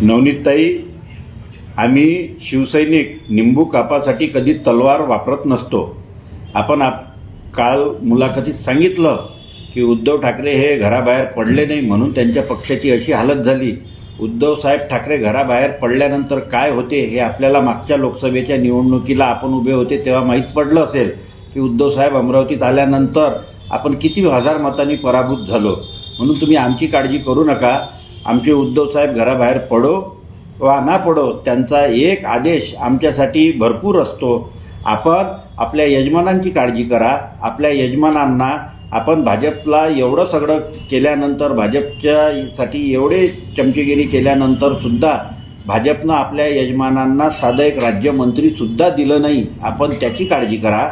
नवनीतताई, आम्ही शिवसैनिक निंबू कापासाठी कधी तलवार वापरत नसतो. आपण काल मुलाखतीत सांगितलं की उद्धव ठाकरे हे घराबाहेर पडले नाही म्हणून त्यांच्या पक्षाची अशी हालत झाली. उद्धव साहेब ठाकरे घराबाहेर पडल्यानंतर काय होते हे आपल्याला मागच्या लोकसभेच्या निवडणुकीला आपण उभे होते तेव्हा माहीत पडलं असेल की उद्धव साहेब अमरावतीत आल्यानंतर आपण किती हजार मतांनी पराभूत झालो. म्हणून तुम्ही आमची काळजी करू नका. आमचे उद्धव साहेब घराबाहेर पडो वा ना पडो त्यांचा एक आदेश आमच्यासाठी भरपूर असतो. आपण आपल्या यजमानांची काळजी करा. आपल्या यजमानांना आपण भाजपला एवढं सगळं केल्यानंतर, भाजपच्यासाठी एवढे चमचेगिरी केल्यानंतर सुद्धा भाजपनं आपल्या यजमानांना साधं एक राज्यमंत्रीसुद्धा दिलं नाही. आपण त्याची काळजी करा.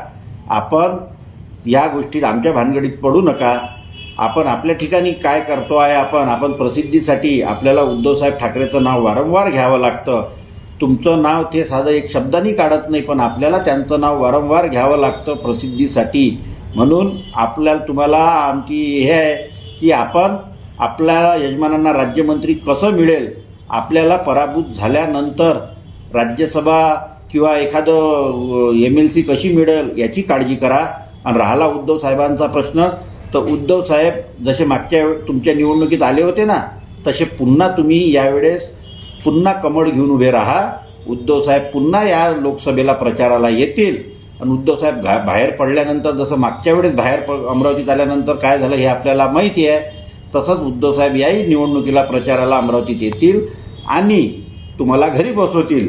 आपण या गोष्टीत आमच्या भानगडीत पडू नका. आपण आपल्या ठिकाणी काय करतो आहे, आपण प्रसिद्धीसाठी आपल्याला उद्धवसाहेब ठाकरेचं नाव वारंवार घ्यावं लागतं. तुमचं नाव ते साधं एक शब्दांनी काढत नाही, पण आपल्याला त्यांचं नाव वारंवार घ्यावं लागतं प्रसिद्धीसाठी. म्हणून तुम्हाला आमची हे आहे की आपण आपल्या यजमानांना राज्यमंत्री कसं मिळेल, आपल्याला पराभूत झाल्यानंतर राज्यसभा किंवा एखादं MLC कशी मिळेल याची काळजी करा. आणि राहिला उद्धव साहेबांचा प्रश्न, तर उद्धव साहेब जसे मागच्या तुमच्या निवडणुकीत आले होते ना, तसे पुन्हा तुम्ही यावेळेस पुन्हा कमळ घेऊन उभे राहा. उद्धव साहेब पुन्हा या लोकसभेला प्रचाराला येतील. आणि उद्धव साहेब बाहेर पडल्यानंतर जसं मागच्या वेळेस अमरावतीत आल्यानंतर काय झालं हे आपल्याला माहिती आहे, तसंच उद्धव साहेब याही निवडणुकीला प्रचाराला अमरावतीत येतील आणि तुम्हाला घरी बसवतील.